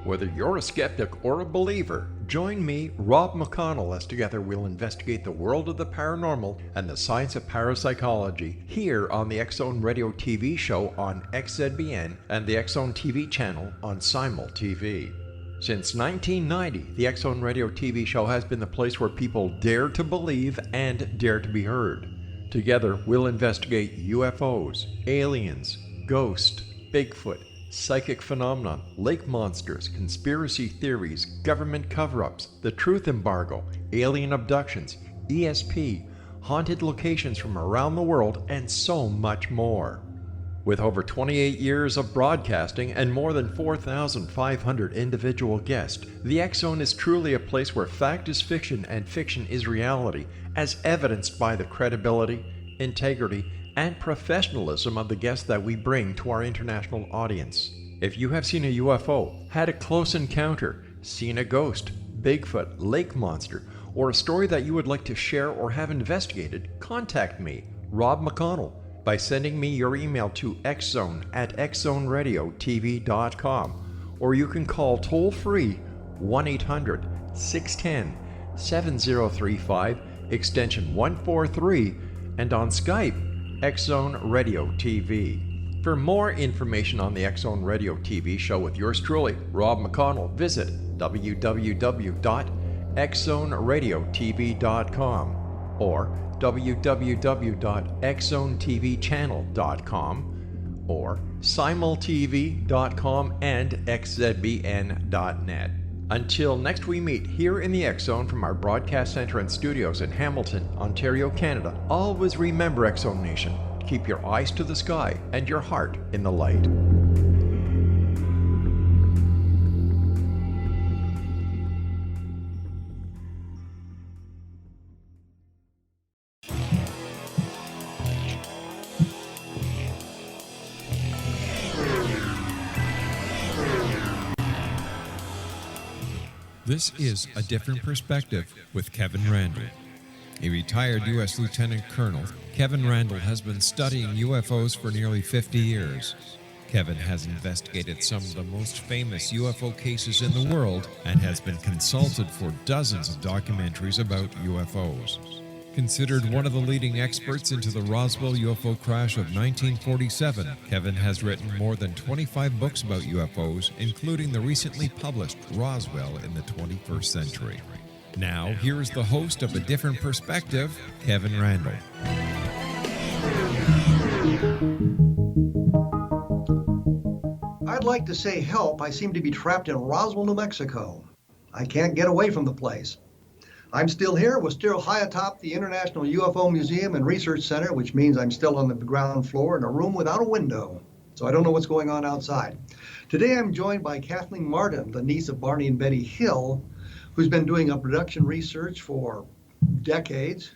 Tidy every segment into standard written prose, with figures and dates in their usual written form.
Whether you're a skeptic or a believer, join me, Rob McConnell, as together we'll investigate the world of the paranormal and the science of parapsychology here on the X-Zone Radio TV show on XZBN and the X-Zone TV channel on Simul TV. Since 1990, the X-Zone Radio TV show has been the place where people dare to believe and dare to be heard. Together, we'll investigate UFOs, aliens, ghosts, Bigfoot, psychic phenomena, lake monsters, conspiracy theories, government cover-ups, the truth embargo, alien abductions, ESP, haunted locations from around the world, and so much more. With over 28 years of broadcasting and more than 4,500 individual guests, the X-Zone is truly a place where fact is fiction and fiction is reality, as evidenced by the credibility, integrity, and professionalism of the guests that we bring to our international audience. If you have seen a UFO, had a close encounter, seen a ghost, Bigfoot, lake monster, or a story that you would like to share or have investigated, contact me, Rob McConnell, by sending me your email to xzone@xzoneradiotv.com, or you can call toll-free 1-800-610-7035, extension 143, and on Skype, X-Zone Radio TV. For more information on the X-Zone Radio TV show with yours truly, Rob McConnell, visit www.xzoneradiotv.com or www.xzonetvchannel.com or simultv.com and xzbn.net. Until next we meet here in the X-Zone from our broadcast center and studios in Hamilton, Ontario, Canada, always remember, X-Zone Nation, keep your eyes to the sky and your heart in the light. This is A Different Perspective with Kevin Randle. A retired U.S. Lieutenant Colonel, Kevin Randle has been studying UFOs for nearly 50 years. Kevin has investigated some of the most famous UFO cases in the world and has been consulted for dozens of documentaries about UFOs. Considered one of the leading experts into the Roswell UFO crash of 1947, Kevin has written more than 25 books about UFOs, including the recently published Roswell in the 21st Century. Now, here is the host of A Different Perspective, Kevin Randle. I'd like to say help. I seem to be trapped in Roswell, New Mexico. I can't get away from the place. I'm still here. We're still high atop the International UFO Museum and Research Center, which means I'm still on the ground floor in a room without a window. So I don't know what's going on outside. Today I'm joined by Kathleen Marden, the niece of Barney and Betty Hill, who's been doing abduction research for decades,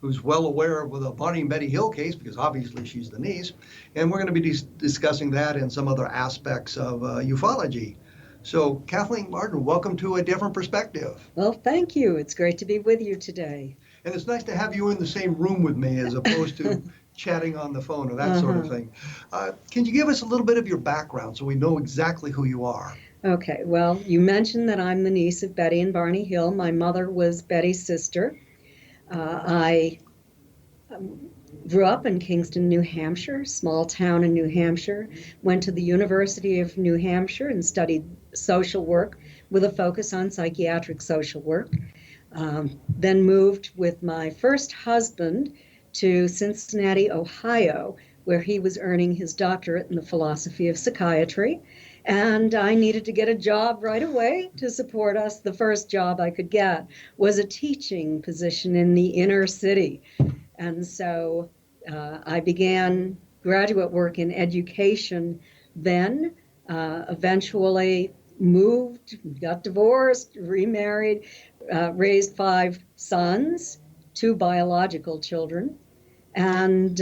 who's well aware of the Barney and Betty Hill case, because obviously she's the niece. And we're going to be discussing that and some other aspects of ufology. So, Kathleen Marden, welcome to A Different Perspective. Well, thank you. It's great to be with you today. And it's nice to have you in the same room with me as opposed to chatting on the phone or that sort of thing. Can you give us a little bit of your background so we know exactly who you are? Okay. Well, you mentioned that I'm the niece of Betty and Barney Hill. My mother was Betty's sister. I grew up in Kingston, New Hampshire, small town in New Hampshire, went to the University of New Hampshire and studied social work with a focus on psychiatric social work. Then moved with my first husband to Cincinnati, Ohio, where he was earning his doctorate in the philosophy of psychiatry. And I needed to get a job right away to support us. The first job I could get was a teaching position in the inner city. And so I began graduate work in education then, eventually moved, got divorced, remarried, raised 5 sons, 2 biological children. And,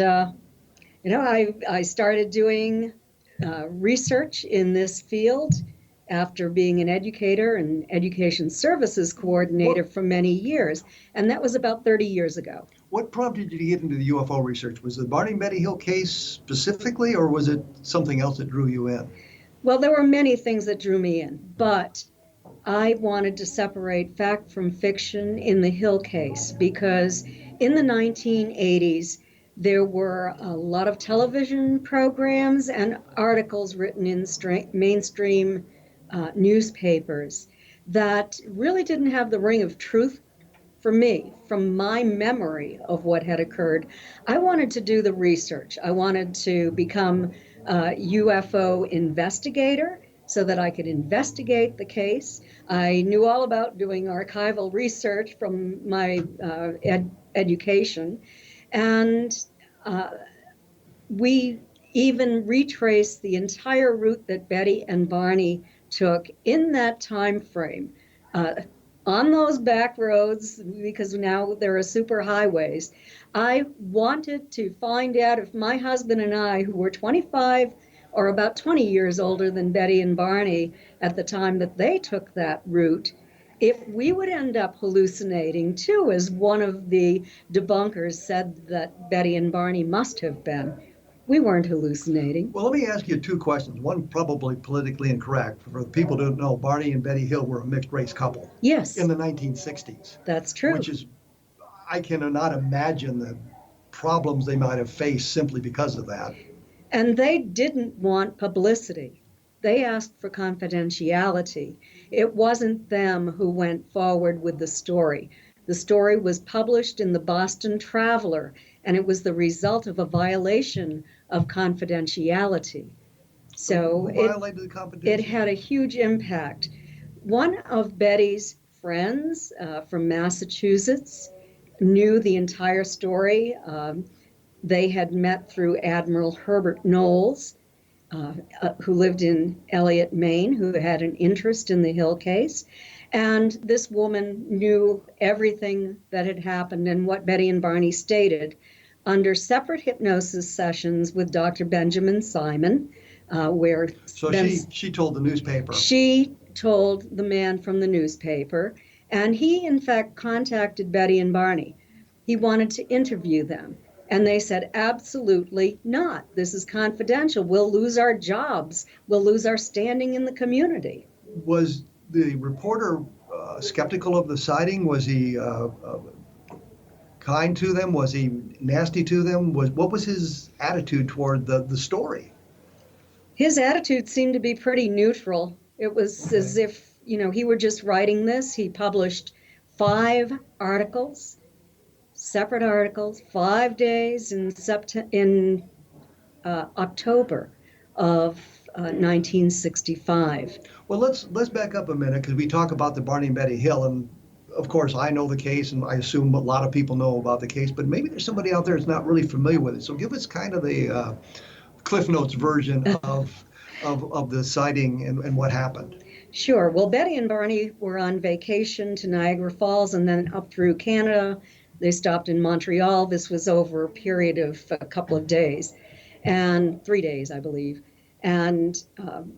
I started doing research in this field after being an educator and education services coordinator for many years. And that was about 30 years ago. What prompted you to get into the UFO research? Was it the Barney and Betty Hill case specifically, or was it something else that drew you in? Well, there were many things that drew me in, but I wanted to separate fact from fiction in the Hill case because in the 1980s, there were a lot of television programs and articles written in mainstream newspapers that really didn't have the ring of truth for me, from my memory of what had occurred. I wanted to do the research. I wanted to become a UFO investigator so that I could investigate the case. I knew all about doing archival research from my education. And we even retraced the entire route that Betty and Barney took in that time frame. On those back roads, because now there are super highways, I wanted to find out if my husband and I, who were 25 or about 20 years older than Betty and Barney at the time that they took that route, if we would end up hallucinating too, as one of the debunkers said that Betty and Barney must have been. We weren't hallucinating. Well, let me ask you two questions. One probably politically incorrect. For the people who don't know, Barney and Betty Hill were a mixed race couple. Yes. In the 1960s. That's true. Which is, I cannot imagine the problems they might have faced simply because of that. And they didn't want publicity. They asked for confidentiality. It wasn't them who went forward with the story. The story was published in the Boston Traveler, and it was the result of a violation of confidentiality. So it had a huge impact. One of Betty's friends from Massachusetts knew the entire story. They had met through Admiral Herbert Knowles, who lived in Elliott, Maine, who had an interest in the Hill case. And this woman knew everything that had happened and what Betty and Barney stated under separate hypnosis sessions with Dr. Benjamin Simon, where... So she told the newspaper. She told the man from the newspaper, and he, in fact, contacted Betty and Barney. He wanted to interview them. And they said, absolutely not. This is confidential. We'll lose our jobs. We'll lose our standing in the community. Was the reporter skeptical of the sighting? Was he kind to them? Was he nasty to them? What was his attitude toward the story? His attitude seemed to be pretty neutral. It was as if, he were just writing this. He published 5 articles, separate articles, 5 days in October of 1965. Well, let's back up a minute, because we talk about the Barney and Betty Hill, and of course I know the case, and I assume a lot of people know about the case, but maybe there's somebody out there that's not really familiar with it. So give us kind of the Cliff Notes version of the sighting and what happened. Sure. Well, Betty and Barney were on vacation to Niagara Falls and then up through Canada. They stopped in Montreal. This was over a period of a couple of days, and 3 days, I believe. And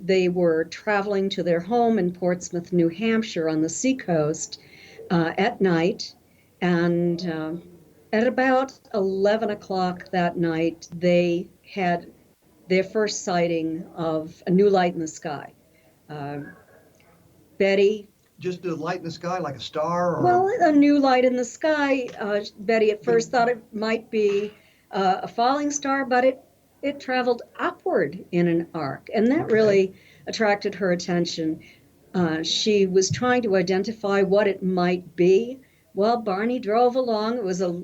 they were traveling to their home in Portsmouth, New Hampshire on the seacoast at night. And at about 11 o'clock that night, they had their first sighting of a new light in the sky. Betty... Just a light in the sky, like a star? Or... Well, a new light in the sky. Betty at first thought it might be a falling star, but it traveled upward in an arc, and that really attracted her attention. She was trying to identify what it might be. Well, Barney drove along. It was a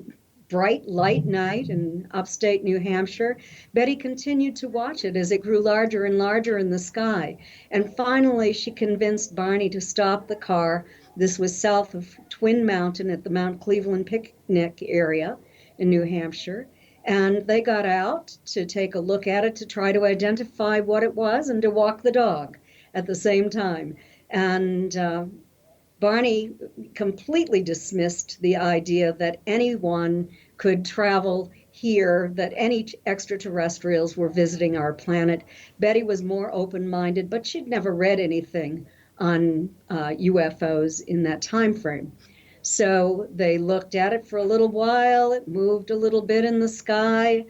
bright, light night in upstate New Hampshire. Betty continued to watch it as it grew larger and larger in the sky. And finally, she convinced Barney to stop the car. This was south of Twin Mountain at the Mount Cleveland picnic area in New Hampshire. And they got out to take a look at it to try to identify what it was and to walk the dog at the same time. And Barney completely dismissed the idea that anyone could travel here, that any extraterrestrials were visiting our planet. Betty was more open-minded, but she'd never read anything on UFOs in that time frame. So they looked at it for a little while. It moved a little bit in the sky.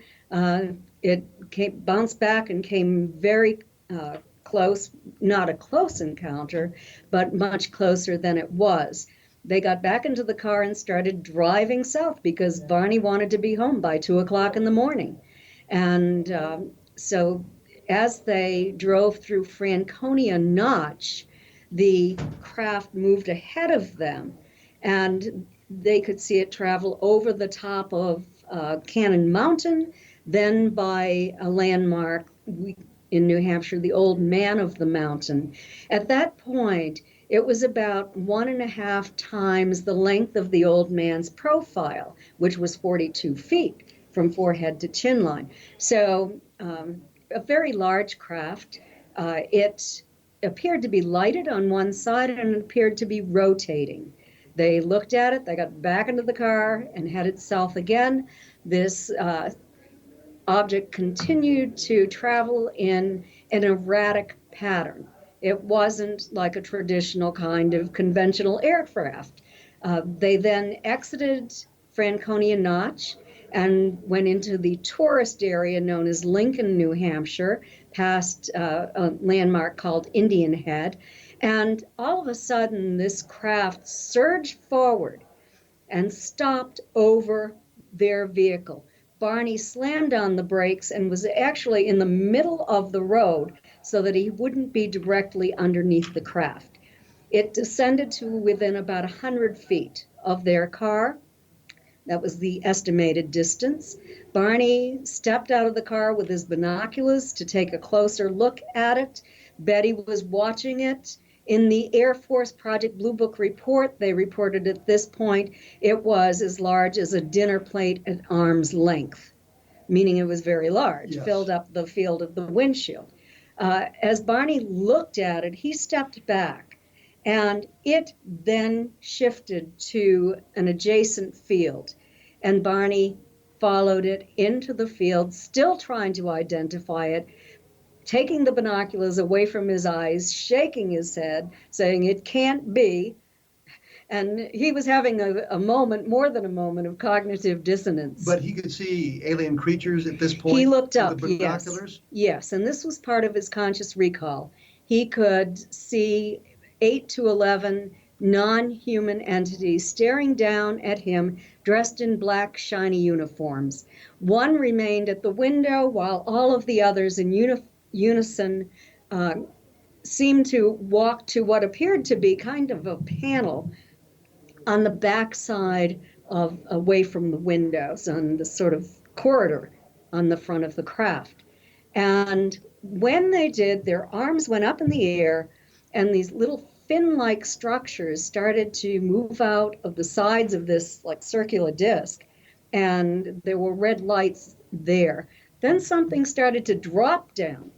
It bounced back and came very close, not a close encounter, but much closer than it was. They got back into the car and started driving south because Barney wanted to be home by 2 o'clock in the morning. And so as they drove through Franconia Notch, the craft moved ahead of them, and they could see it travel over the top of Cannon Mountain, then by a landmark in New Hampshire, the Old Man of the Mountain. At that point, it was about 1.5 times the length of the old man's profile, which was 42 feet from forehead to chin line. So a very large craft. It appeared to be lighted on one side and it appeared to be rotating. They looked at it, they got back into the car and headed south again. This object continued to travel in an erratic pattern. It wasn't like a traditional kind of conventional aircraft. They then exited Franconia Notch and went into the tourist area known as Lincoln, New Hampshire, past a landmark called Indian Head. And all of a sudden, this craft surged forward and stopped over their vehicle. Barney slammed on the brakes and was actually in the middle of the road so that he wouldn't be directly underneath the craft. It descended to within about 100 feet of their car. That was the estimated distance. Barney stepped out of the car with his binoculars to take a closer look at it. Betty was watching it. In the Air Force Project Blue Book report, they reported at this point it was as large as a dinner plate at arm's length, meaning it was very large, Yes. Filled up the field of the windshield. As Barney looked at it, he stepped back, and it then shifted to an adjacent field, and Barney followed it into the field, still trying to identify it, taking the binoculars away from his eyes, shaking his head, saying, "It can't be." And he was having a moment, more than a moment, of cognitive dissonance. But he could see alien creatures at this point? He looked with up, the binoculars? yes, and this was part of his conscious recall. He could see 8 to 11 non-human entities staring down at him, dressed in black, shiny uniforms. One remained at the window, while all of the others in unison seemed to walk to what appeared to be kind of a panel on the back side of, away from the windows, on the sort of corridor on the front of the craft. And when they did, their arms went up in the air, and these little fin-like structures started to move out of the sides of this like circular disc, and there were red lights there. Then something started to drop down.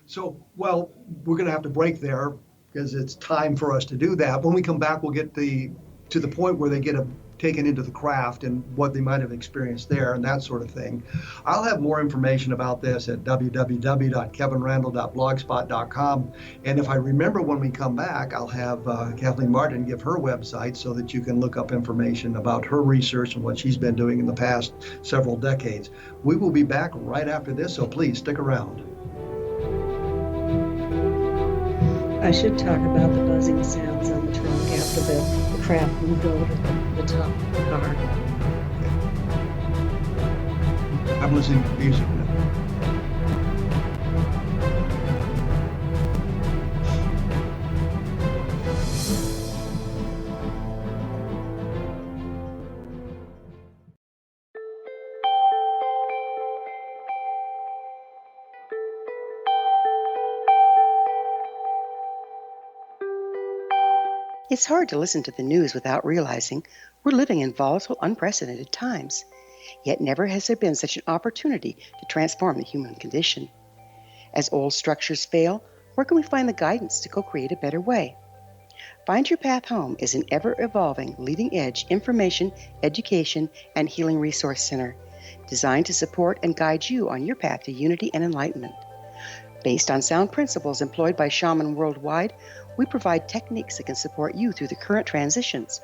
So, well, we're going to have to break there because it's time for us to do that. When we come back, we'll get to the point where they get taken into the craft and what they might have experienced there and that sort of thing. I'll have more information about this at www.kevinrandle.blogspot.com. And if I remember when we come back, I'll have Kathleen Marden give her website so that you can look up information about her research and what she's been doing in the past several decades. We will be back right after this, so please stick around. I should talk about the buzzing sounds on the trunk after the craft moved over the top of the car. I'm listening to music now. It's hard to listen to the news without realizing we're living in volatile, unprecedented times. Yet never has there been such an opportunity to transform the human condition. As old structures fail, where can we find the guidance to co-create a better way? Find Your Path Home is an ever-evolving, leading-edge information, education, and healing resource center designed to support and guide you on your path to unity and enlightenment. Based on sound principles employed by shaman worldwide, we provide techniques that can support you through the current transitions,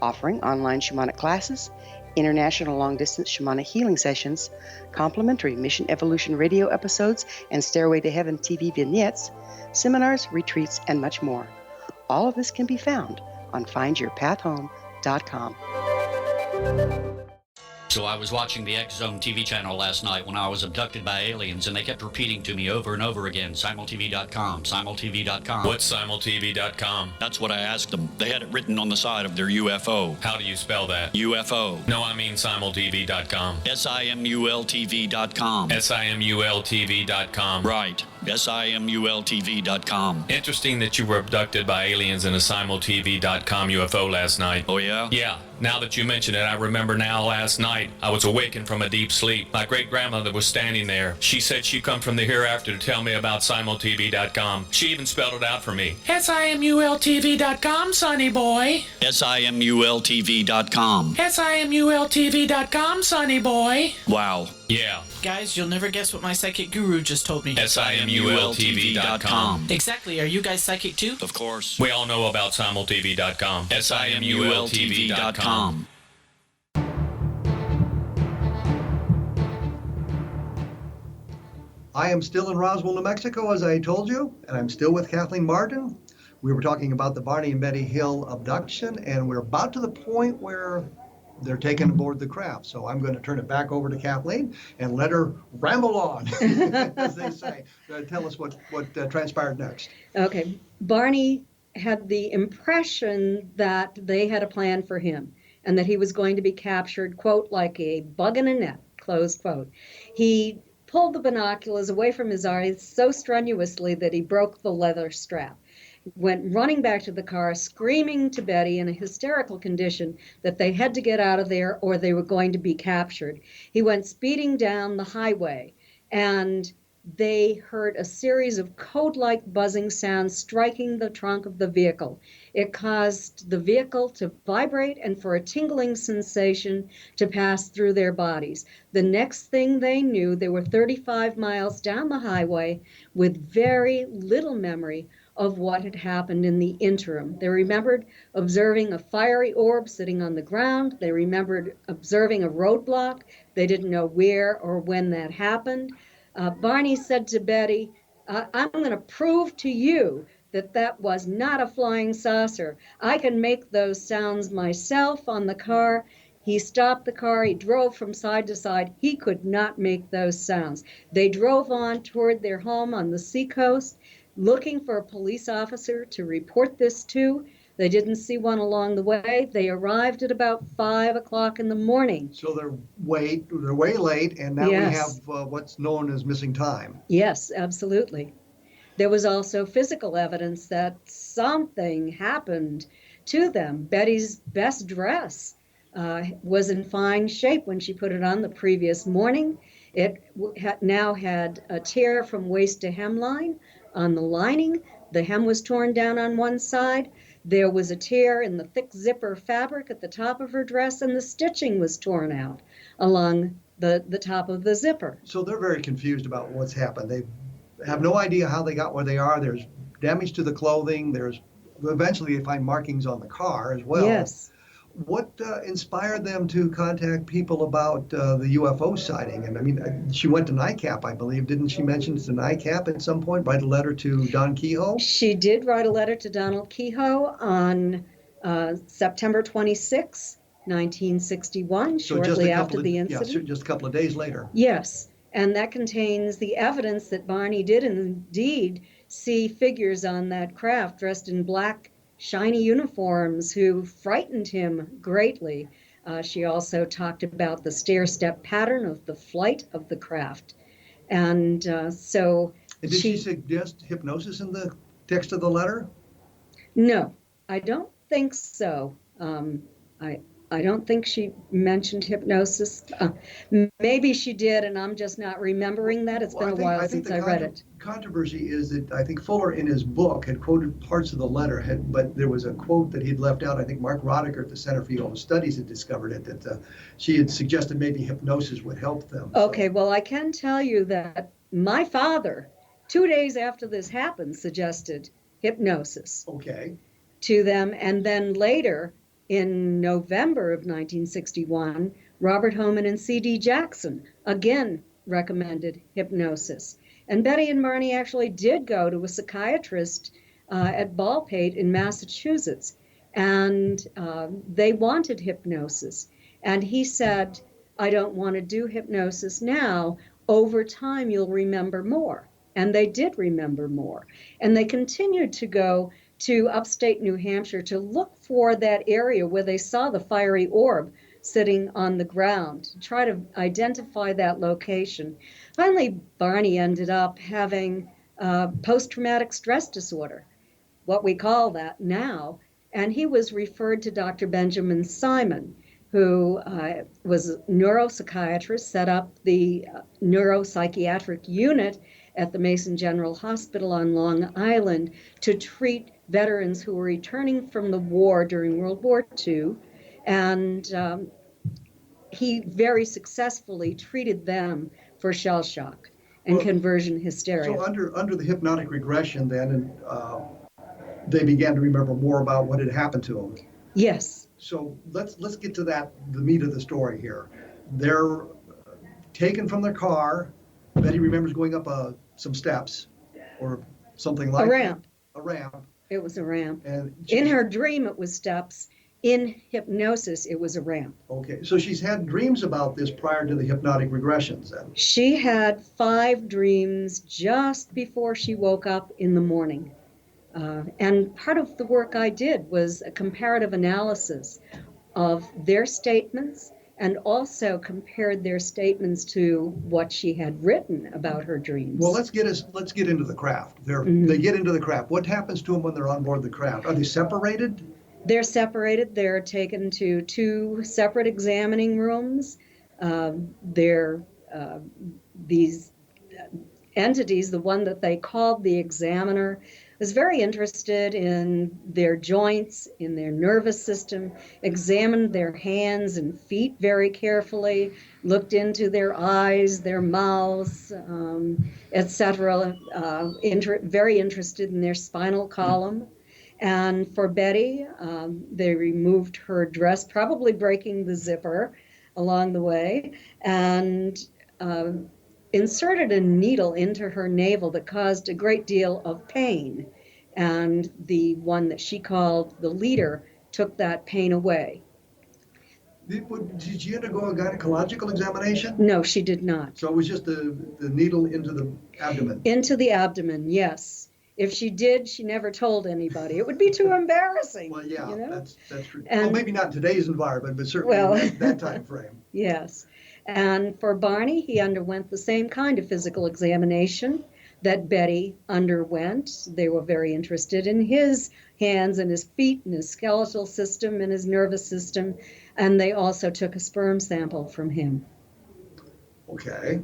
offering online shamanic classes, international long-distance shamanic healing sessions, complimentary Mission Evolution radio episodes and Stairway to Heaven TV vignettes, seminars, retreats, and much more. All of this can be found on findyourpathhome.com. So I was watching the X Zone TV channel last night when I was abducted by aliens, and they kept repeating to me over and over again, simultv.com, simultv.com. What's simultv.com? That's what I asked them. They had it written on the side of their UFO. How do you spell that? UFO. No, I mean simultv.com. simultv.com. simultv.com. Right. simultv.com. Interesting that you were abducted by aliens in a simultv.com UFO last night. Oh, yeah? Yeah. Now that you mention it, I remember now last night I was awakened from a deep sleep. My great-grandmother was standing there. She said she'd come from the hereafter to tell me about simultv.com. She even spelled it out for me. simultv.com, sonny boy. simultv.com. simultv.com, sonny boy. Wow. Yeah. Guys, you'll never guess what my psychic guru just told me. simultv.com. Exactly. Are you guys psychic too? Of course. We all know about simultv.com. simultv.com. I am still in Roswell, New Mexico, as I told you, and I'm still with Kathleen Marden. We were talking about the Barney and Betty Hill abduction, and we're about to the point where they're taken aboard the craft. So I'm going to turn it back over to Kathleen and let her ramble on, as they say. Tell us what transpired next. Okay. Barney had the impression that they had a plan for him and that he was going to be captured, quote, like a bug in a net, close quote. He pulled the binoculars away from his eyes so strenuously that he broke the leather strap. Went running back to the car, screaming to Betty in a hysterical condition that they had to get out of there or they were going to be captured. He went speeding down the highway, and they heard a series of code-like buzzing sounds striking the trunk of the vehicle. It caused the vehicle to vibrate and for a tingling sensation to pass through their bodies. The next thing they knew, they were 35 miles down the highway with very little memory of what had happened in the interim. They remembered observing a fiery orb sitting on the ground. They remembered observing a roadblock. They didn't know where or when that happened. Barney said to Betty, I'm going to prove to you that that was not a flying saucer. I can make those sounds myself on the car. He stopped the car. He drove from side to side. He could not make those sounds. They drove on toward their home on the seacoast, looking for a police officer to report this to. They didn't see one along the way. They arrived at about 5 o'clock in the morning. So they're way late, and now Yes. we have what's known as missing time. Yes, absolutely. There was also physical evidence that something happened to them. Betty's best dress was in fine shape when she put it on the previous morning. It now had a tear from waist to hemline on the lining. The hem was torn down on one side. There was a tear in the thick zipper fabric at the top of her dress, and the stitching was torn out along the top of the zipper. So they're very confused about what's happened. They have no idea how they got where they are. There's damage to the clothing. Eventually they find markings on the car as well. Yes. What inspired them to contact people about the UFO sighting? And I mean, she went to NICAP, I believe. Didn't she mention to NICAP at some point, write a letter to Don Kehoe? She did write a letter to Donald Kehoe on September 26, 1961, shortly after the incident. Yeah, just a couple of days later. Yes, and that contains the evidence that Barney did indeed see figures on that craft dressed in black, shiny uniforms who frightened him greatly. She also talked about the stair-step pattern of the flight of the craft. And so And did she suggest hypnosis in the text of the letter? No, I don't think so. I don't think she mentioned hypnosis. Maybe she did, and I'm just not remembering that. It's been a while since I read it. Controversy is that I think Fuller in his book had quoted parts of the letter, but there was a quote that he'd left out. I think Mark Rodiker at the Center for UFO Studies had discovered it, that she had suggested maybe hypnosis would help them. Okay, well, I can tell you that my father, 2 days after this happened, suggested hypnosis to them, and then later, in November of 1961, Robert Homan and C.D. Jackson again recommended hypnosis. And Betty and Barney actually did go to a psychiatrist at Baldpate in Massachusetts, and they wanted hypnosis. And he said, I don't want to do hypnosis now. Over time, you'll remember more. And they did remember more. And they continued to go to upstate New Hampshire to look for that area where they saw the fiery orb sitting on the ground, to try to identify that location. Finally, Barney ended up having post-traumatic stress disorder, what we call that now, and he was referred to Dr. Benjamin Simon, who was a neuropsychiatrist, set up the neuropsychiatric unit at the Mason General Hospital on Long Island to treat veterans who were returning from the war during World War II. And he very successfully treated them for shell shock and conversion hysteria. So under the hypnotic regression then, they began to remember more about what had happened to them. Yes. So let's get to the meat of the story here. They're taken from their car. Betty remembers going up some steps or something like a ramp. A ramp. It was a ramp. And in her dream, it was steps. In hypnosis, it was a ramp. Okay, so she's had dreams about this prior to the hypnotic regressions then? She had 5 dreams just before she woke up in the morning. And part of the work I did was a comparative analysis of their statements and also compared their statements to what she had written about her dreams. Well, let's get into the craft. They get into the craft. What happens to them when they're on board the craft? Are they separated? They're separated. They're taken to 2 separate examining rooms. These entities, the one that they called the examiner, was very interested in their joints, in their nervous system, examined their hands and feet very carefully, looked into their eyes, their mouths, etc. Very interested in their spinal column. And for Betty, they removed her dress, probably breaking the zipper along the way, and inserted a needle into her navel that caused a great deal of pain. And the one that she called the leader took that pain away. Did she undergo a gynecological examination? No, she did not. So it was just the needle into the abdomen? Into the abdomen, yes. If she did, she never told anybody. It would be too embarrassing. Well, yeah, you know? that's true. And, well, maybe not in today's environment, but certainly in that time frame. Yes. And for Barney, he underwent the same kind of physical examination that Betty underwent. They were very interested in his hands and his feet and his skeletal system and his nervous system. And they also took a sperm sample from him. Okay.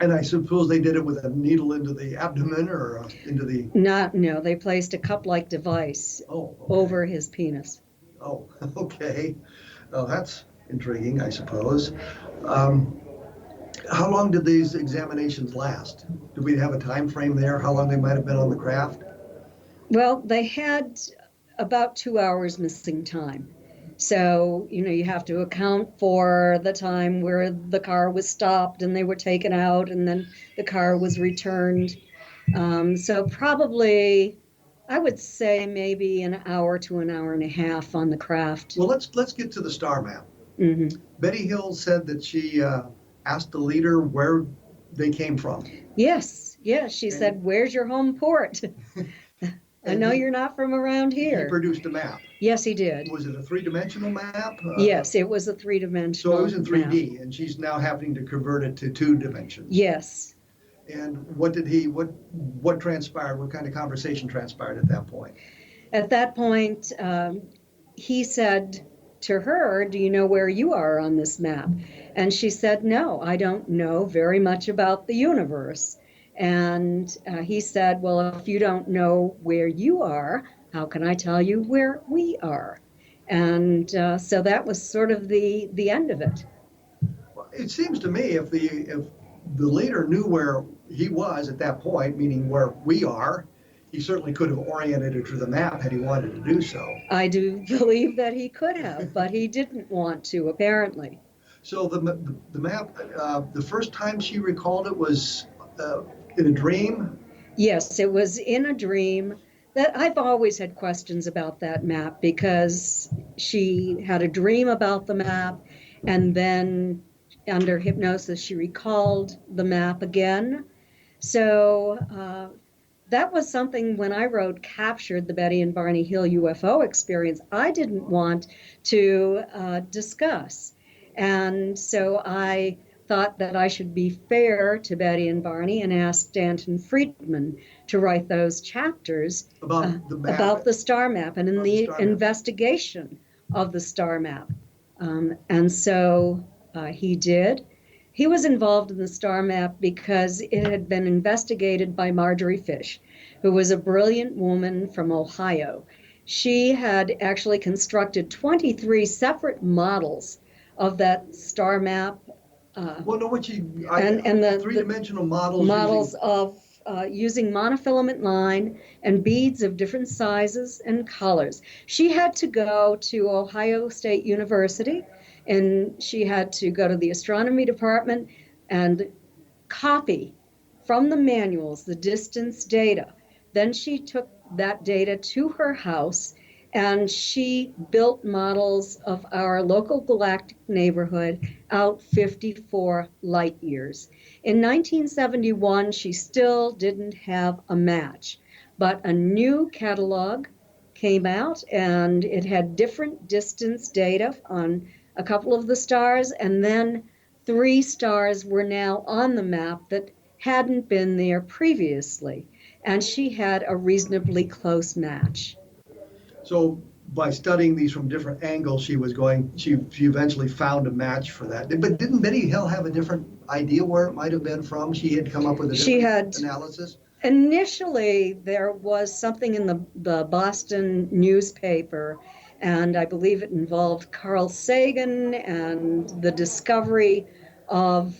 And I suppose they did it with a needle into the abdomen or into the... No, they placed a cup-like device over his penis. Oh, okay. Well, that's intriguing, I suppose. How long did these examinations last? Do we have a time frame there, how long they might have been on the craft? Well, they had about 2 hours missing time. So, you have to account for the time where the car was stopped and they were taken out and then the car was returned. So probably, I would say maybe an hour to an hour and a half on the craft. Well, let's get to the star map. Mm-hmm. Betty Hill said that she asked the leader where they came from. Yes. She said, "Where's your home port?" I know you're not from around here. He produced a map. Yes, he did. Was it a 3-dimensional map? Yes, it was a 3-dimensional So it was in 3D, map. and she's now having to convert it to 2 dimensions. Yes. And what transpired? What kind of conversation transpired at that point? At that point, he said to her, "Do you know where you are on this map?" And she said, "No, I don't know very much about the universe." And he said, "Well, if you don't know where you are, how can I tell you where we are?" And so that was sort of the end of it. Well, it seems to me if the leader knew where he was at that point, meaning where we are, he certainly could have oriented her to the map had he wanted to do so. I do believe that he could have, but he didn't want to, apparently. So the map, the first time she recalled it was in a dream? Yes, it was in a dream. That I've always had questions about that map because she had a dream about the map, and then under hypnosis she recalled the map again. So that was something when I wrote Captured, the Betty and Barney Hill UFO experience, I didn't want to discuss. And so I thought that I should be fair to Betty and Barney and ask Stanton Friedman to write those chapters About the map. about the star map and in About the the star map. investigation of the star map. And so he did. He was involved in the star map because it had been investigated by Marjorie Fish, who was a brilliant woman from Ohio. She had actually constructed 23 separate models of that star map. Well, no, what And the three-dimensional models. Models of using monofilament line and beads of different sizes and colors. She had to go to Ohio State University, and she had to go to the astronomy department and copy from the manuals the distance data. Then she took that data to her house, and she built models of our local galactic neighborhood out 54 light years. In 1971, she still didn't have a match, but a new catalog came out, and it had different distance data on a couple of the stars, and then 3 stars were now on the map that hadn't been there previously, and she had a reasonably close match. So by studying these from different angles, she eventually found a match for that. But didn't Betty Hill have a different idea where it might have been from? She had come up with a different analysis? Initially, there was something in the Boston newspaper, and I believe it involved Carl Sagan and the discovery of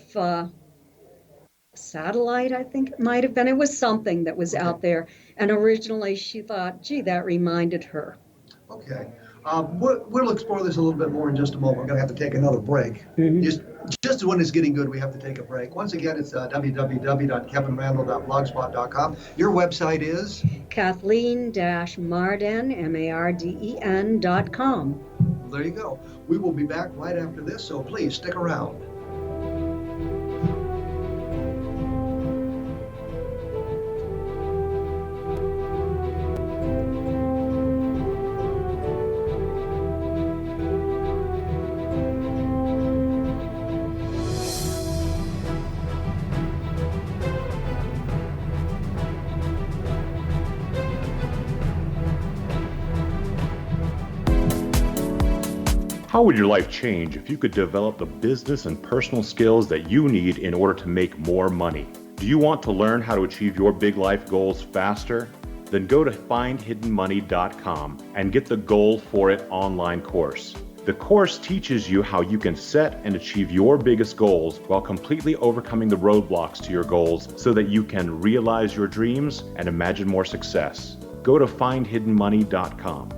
satellite, I think it might have been. It was something that was out there. And originally she thought, gee, that reminded her. Okay. We'll explore this a little bit more in just a moment. We're going to have to take another break. Mm-hmm. Just when it's getting good, we have to take a break. Once again, it's www.kevinrandle.blogspot.com. Your website is? Kathleen-Marden, MARDEN.com. Well, there you go. We will be back right after this, so please stick around. How would your life change if you could develop the business and personal skills that you need in order to make more money? Do you want to learn how to achieve your big life goals faster? Then go to findhiddenmoney.com and get the Goal for It online course. The course teaches you how you can set and achieve your biggest goals while completely overcoming the roadblocks to your goals so that you can realize your dreams and imagine more success. Go to findhiddenmoney.com.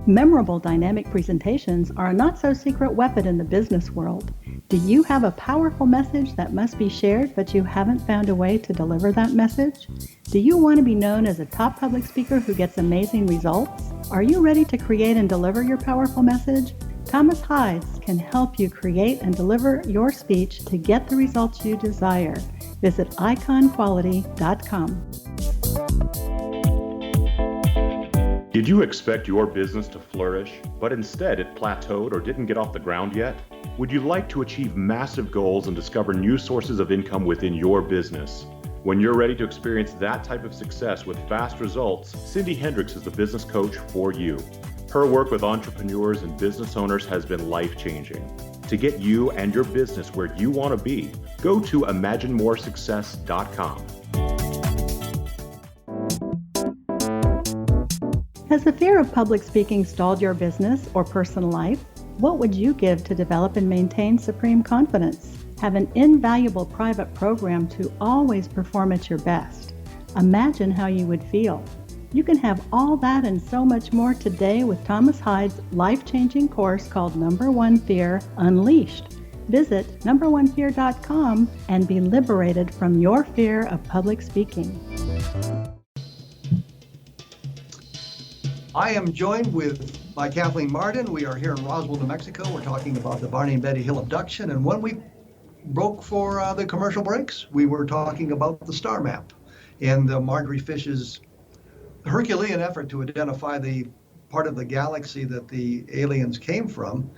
Memorable dynamic presentations are a not-so-secret weapon in the business world. Do you have a powerful message that must be shared, but you haven't found a way to deliver that message? Do you want to be known as a top public speaker who gets amazing results? Are you ready to create and deliver your powerful message? Thomas Hides can help you create and deliver your speech to get the results you desire. Visit iconquality.com. Did you expect your business to flourish, but instead it plateaued or didn't get off the ground yet? Would you like to achieve massive goals and discover new sources of income within your business? When you're ready to experience that type of success with fast results, Cindy Hendricks is the business coach for you. Her work with entrepreneurs and business owners has been life-changing. To get you and your business where you want to be, go to imaginemoresuccess.com. Has the fear of public speaking stalled your business or personal life? What would you give to develop and maintain supreme confidence? Have an invaluable private program to always perform at your best. Imagine how you would feel. You can have all that and so much more today with Thomas Hyde's life-changing course called Number One Fear Unleashed. Visit numberonefear.com and be liberated from your fear of public speaking. I am joined by Kathleen Marden. We are here in Roswell, New Mexico. We're talking about the Barney and Betty Hill abduction. And when we broke for the commercial breaks, we were talking about the star map and Marjorie Fish's Herculean effort to identify the part of the galaxy that the aliens came from.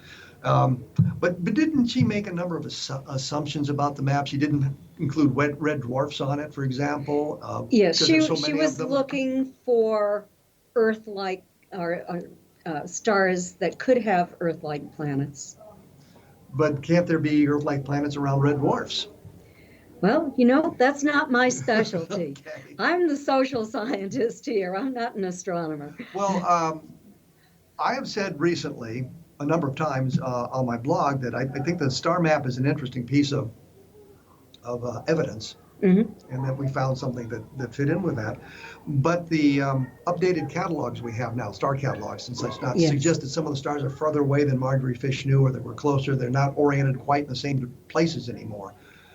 But didn't she make a number of assumptions about the map? She didn't include red dwarfs on it, for example. Yes, she was looking for Earth-like or stars that could have Earth-like planets. But can't there be Earth-like planets around red dwarfs? Well, that's not my specialty. Okay. I'm the social scientist here. I'm not an astronomer. Well, I have said recently, a number of times on my blog, that I think the star map is an interesting piece of evidence, and that we found something that fit in with that. But the updated catalogs we have now, star catalogs and such, suggest that some of the stars are further away than Marjorie Fish knew, or that we're closer. They're not oriented quite in the same places anymore.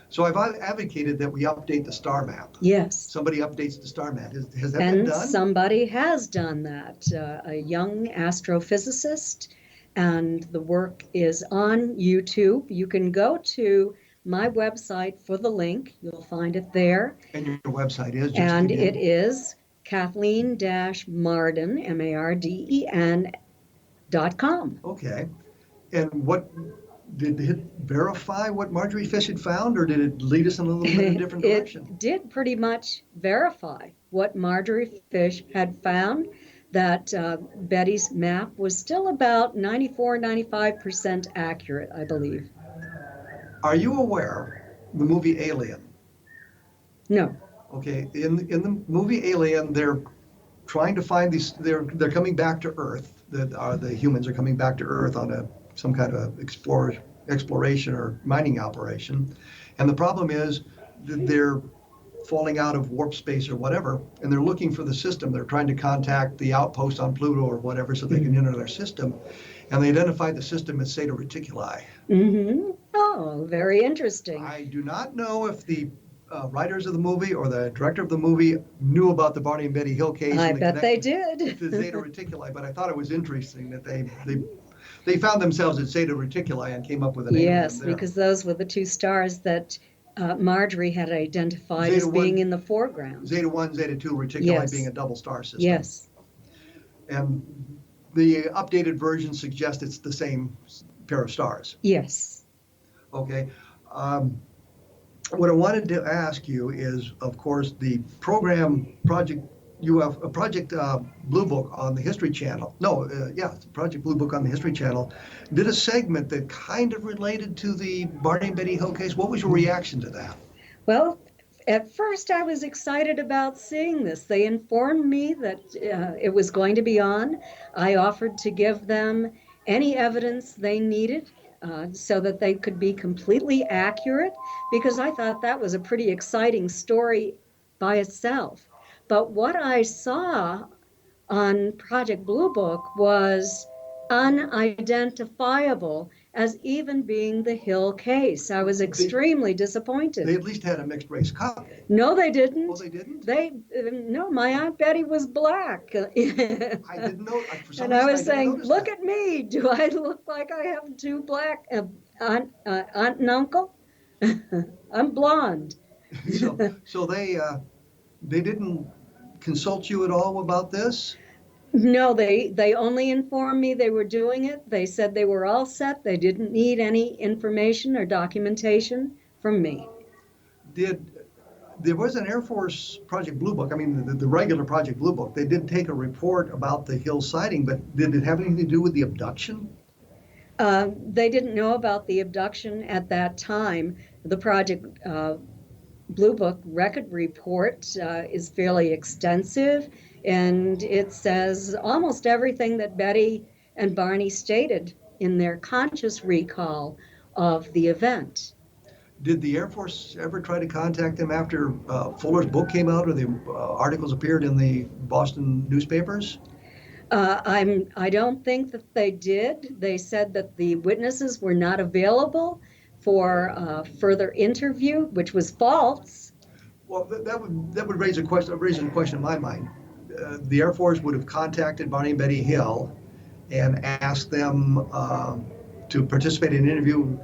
So I've advocated that we update the star map. Yes. Somebody updates the star map. Has that been done? And somebody has done that, a young astrophysicist, and the work is on YouTube. You can go to my website for the link. You'll find it there. And your website is? It is Kathleen-Marden, MARDEN.com. Okay. And what did it verify what Marjorie Fish had found, or did it lead us in a little bit of a different direction? It did pretty much verify what Marjorie Fish had found, that Betty's map was still about 95% accurate, I believe. Are you aware of the movie Alien? No. Okay, in the movie Alien, they're trying to find these. They're coming back to Earth. The humans are coming back to Earth on some kind of exploration or mining operation, and the problem is that they're falling out of warp space or whatever, and they're looking for the system. They're trying to contact the outpost on Pluto or whatever so they can enter their system, and they identified the system as Zeta Reticuli. Mm-hmm. Oh, very interesting. I do not know if the writers of the movie or the director of the movie knew about the Barney and Betty Hill case. I bet they did. The Zeta Reticuli, but I thought it was interesting that they found themselves at Zeta Reticuli and came up with a name. Yes, because those were the two stars that Marjorie had identified as being in the foreground. Zeta 1, Zeta 2 Reticuli being a double star system. Yes. And the updated version suggests it's the same pair of stars. Yes. Okay. What I wanted to ask you is, of course, the program Project Blue Book on the History Channel. Project Blue Book on the History Channel did a segment that kind of related to the Barney and Betty Hill case. What was your reaction to that? Well, at first I was excited about seeing this. They informed me that it was going to be on. I offered to give them any evidence they needed so that they could be completely accurate, because I thought that was a pretty exciting story by itself. But what I saw on Project Blue Book was unidentifiable as even being the Hill case. I was extremely disappointed. They at least had a mixed race couple. No, they didn't. Oh, they didn't? No, my Aunt Betty was black. I didn't know. For some and reason, I was saying, look that. At me. Do I look like I have two black aunt and uncle? I'm blonde. So they didn't consult you at all about this? No, they only informed me they were doing it. They said they were all set. They didn't need any information or documentation from me. There was an Air Force Project Blue Book. I mean, the regular Project Blue Book. They did take a report about the Hill sighting, but did it have anything to do with the abduction? They didn't know about the abduction at that time. The Project Blue Book record report is fairly extensive, and it says almost everything that Betty and Barney stated in their conscious recall of the event. Did the Air Force ever try to contact them after Fuller's book came out or the articles appeared in the Boston newspapers? I don't think that they did. They said that the witnesses were not available for further interview, which was false. Well, that would raise a question in my mind. The Air Force would have contacted Barney and Betty Hill and asked them to participate in an interview.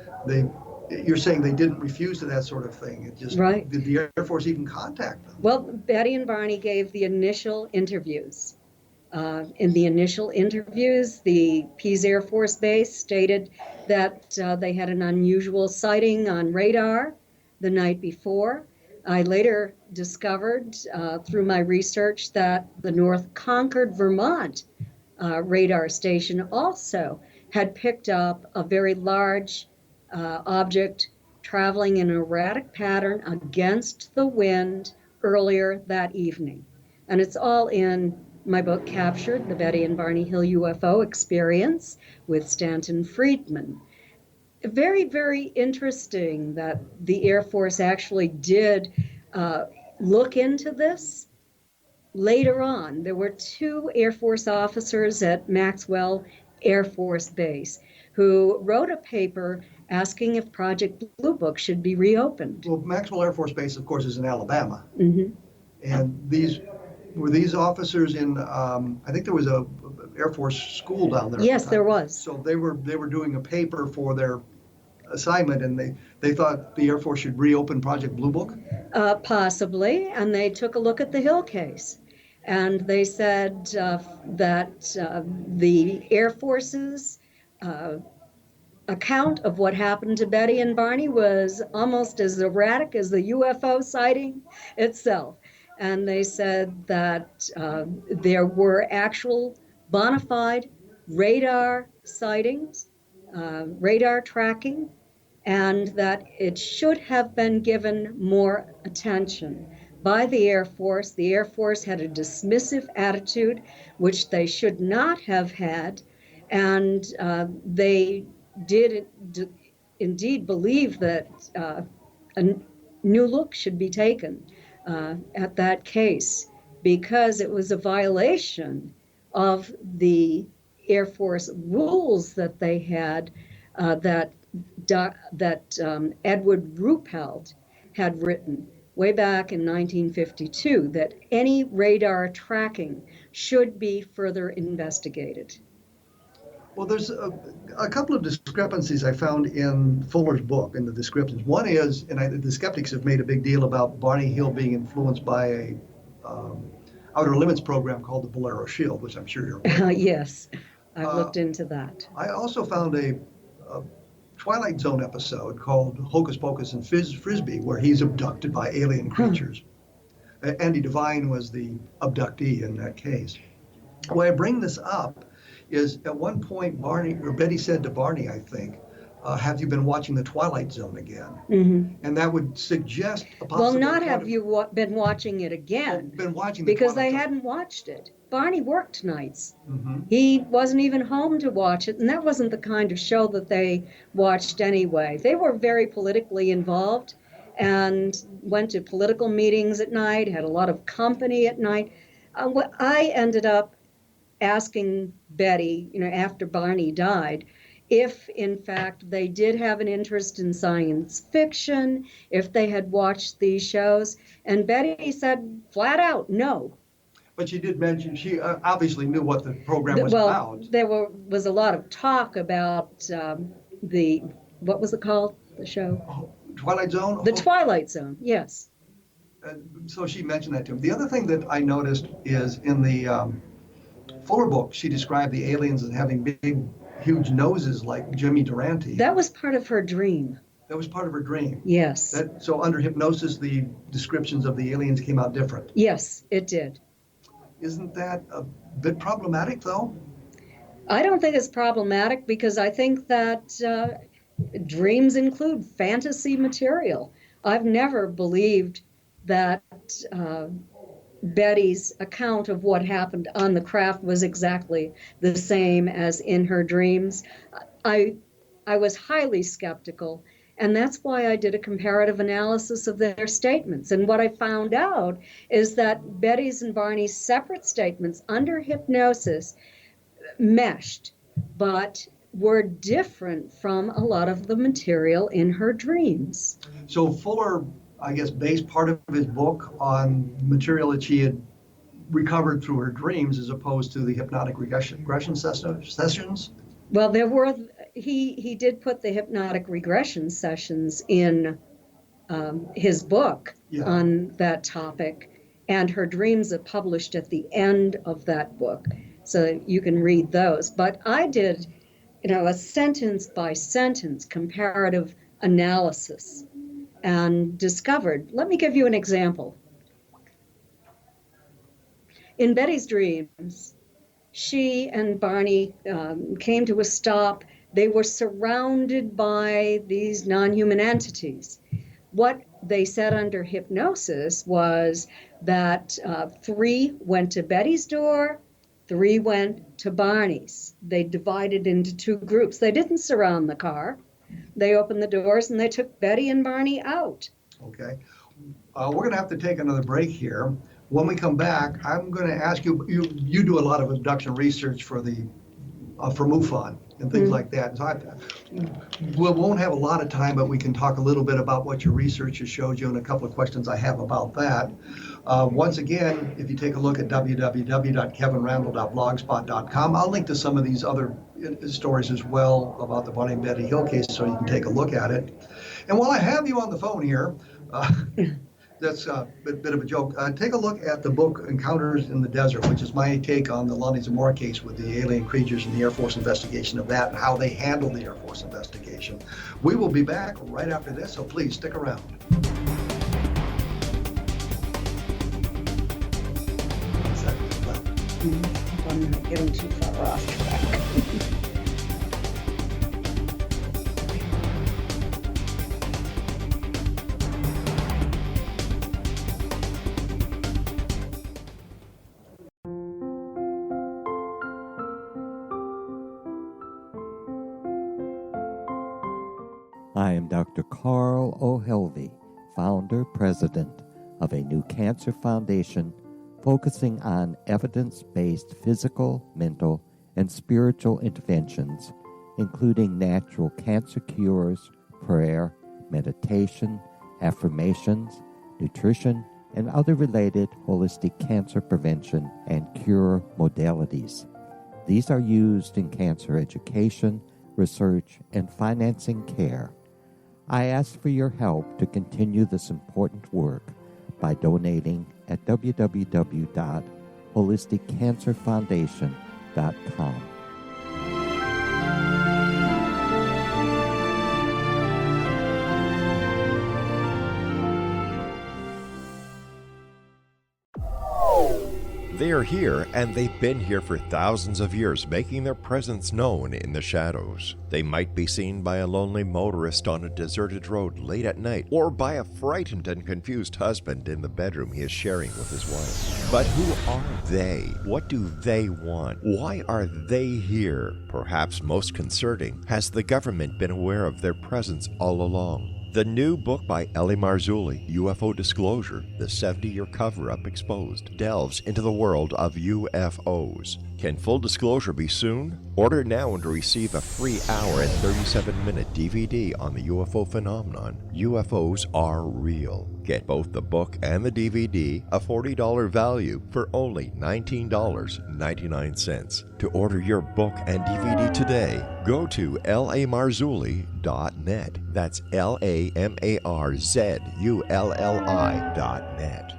You're saying they didn't refuse to that sort of thing. It just, right. Did the Air Force even contact them? Well, Betty and Barney gave the initial interviews. In the initial interviews, the Pease Air Force Base stated that they had an unusual sighting on radar the night before. I later discovered through my research that the North Concord, Vermont radar station also had picked up a very large object traveling in an erratic pattern against the wind earlier that evening. And it's all in my book, Captured, the Betty and Barney Hill UFO Experience with Stanton Friedman. Very, very interesting that the Air Force actually did look into this. Later on, there were 2 Air Force officers at Maxwell Air Force Base who wrote a paper asking if Project Blue Book should be reopened. Well, Maxwell Air Force Base, of course, is in Alabama. Mm-hmm. And these officers in, I think there was a Air Force school down there. Yes, there was. So they were doing a paper for their assignment, and they thought the Air Force should reopen Project Blue Book? Possibly, and they took a look at the Hill case. And they said that the Air Force's account of what happened to Betty and Barney was almost as erratic as the UFO sighting itself. And they said that there were actual bona fide radar sightings, radar tracking, and that it should have been given more attention by the Air Force. The Air Force had a dismissive attitude, which they should not have had, and they did indeed believe that a new look should be taken at that case, because it was a violation of the Air Force rules that they had, that Edward Ruppelt had written way back in 1952, that any radar tracking should be further investigated. Well, there's a couple of discrepancies I found in Fuller's book, in the descriptions. One is, and the skeptics have made a big deal about Barney Hill being influenced by a Outer Limits program called the Bolero Shield, which I'm sure you're aware of. Yes, I've looked into that. I also found a Twilight Zone episode called Hocus Pocus and Frisbee, where he's abducted by alien creatures. Andy Devine was the abductee in that case. Why I bring this up is at one point Betty said to Barney, I think, have you been watching the Twilight Zone again? Mm-hmm. And that would suggest a possible... Well, not have you been watching it again. Been watching because they hadn't watched it. Barney worked nights. Mm-hmm. He wasn't even home to watch it, and that wasn't the kind of show that they watched anyway. They were very politically involved and went to political meetings at night, had a lot of company at night. I ended up asking Betty, after Barney died, if in fact they did have an interest in science fiction, if they had watched these shows, and Betty said flat out no. But she did mention she obviously knew what the program was about. There was a lot of talk about what was it called, the show? Twilight Zone? The Twilight Zone, yes. So she mentioned that to him. The other thing that I noticed is in the Fuller book, she described the aliens as having big, huge noses like Jimmy Durante. That was part of her dream. That was part of her dream? Yes. So under hypnosis, the descriptions of the aliens came out different? Yes, it did. Isn't that a bit problematic, though? I don't think it's problematic because I think that dreams include fantasy material. I've never believed that Betty's account of what happened on the craft was exactly the same as in her dreams. I was highly skeptical, and that's why I did a comparative analysis of their statements. And what I found out is that Betty's and Barney's separate statements under hypnosis meshed, but were different from a lot of the material in her dreams. So Fuller, I guess, based part of his book on material that she had recovered through her dreams as opposed to the hypnotic regression sessions? Well, he did put the hypnotic regression sessions in his book on that topic, and her dreams are published at the end of that book, so you can read those. But I did, a sentence by sentence comparative analysis and discovered. Let me give you an example. In Betty's dreams, she and Barney came to a stop. They were surrounded by these non-human entities. What they said under hypnosis was that 3 went to Betty's door, 3 went to Barney's. They divided into 2 groups. They didn't surround the car. They opened the doors and they took Betty and Barney out. Okay. We're going to have to take another break here. When we come back, I'm going to ask you, you do a lot of abduction research for MUFON and things like that. So we won't have a lot of time, but we can talk a little bit about what your research has showed you and a couple of questions I have about that. Once again, if you take a look at www.kevinrandle.blogspot.com, I'll link to some of these other stories as well about the Barney and Betty Hill case so you can take a look at it. And while I have you on the phone here, that's a bit of a joke. Take a look at the book Encounters in the Desert, which is my take on the Lonnie Zamora case with the alien creatures and the Air Force investigation of that and how they handled the Air Force investigation. We will be back right after this, so please stick around. I'm not getting too far off track. I am Dr. Carl O'Helvey, founder, president of a new cancer foundation focusing on evidence-based physical, mental, and spiritual interventions, including natural cancer cures, prayer, meditation, affirmations, nutrition, and other related holistic cancer prevention and cure modalities. These are used in cancer education, research, and financing care. I ask for your help to continue this important work by donating at www.holisticcancerfoundation.com. They are here, and they've been here for thousands of years, making their presence known in the shadows. They might be seen by a lonely motorist on a deserted road late at night, or by a frightened and confused husband in the bedroom he is sharing with his wife. But who are they? What do they want? Why are they here? Perhaps most concerning, has the government been aware of their presence all along? The new book by Ellie Marzulli, UFO Disclosure, the 70-year cover-up exposed, delves into the world of UFOs. Can full disclosure be soon? Order now and receive a free hour and 37-minute DVD on the UFO phenomenon. UFOs are real. Get both the book and the DVD, a $40 value, for only $19.99. To order your book and DVD today, go to lamarzulli.net. That's LAMARZULLI.net.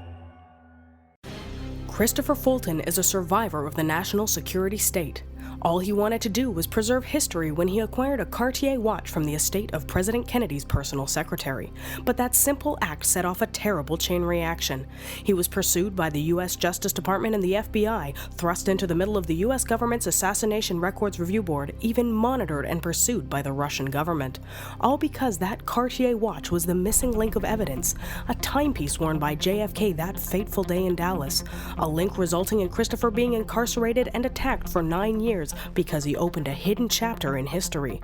Christopher Fulton is a survivor of the national security state. All he wanted to do was preserve history when he acquired a Cartier watch from the estate of President Kennedy's personal secretary. But that simple act set off a terrible chain reaction. He was pursued by the U.S. Justice Department and the FBI, thrust into the middle of the U.S. government's Assassination Records Review Board, even monitored and pursued by the Russian government. All because that Cartier watch was the missing link of evidence, a timepiece worn by JFK that fateful day in Dallas, a link resulting in Christopher being incarcerated and attacked for 9 years years because he opened a hidden chapter in history.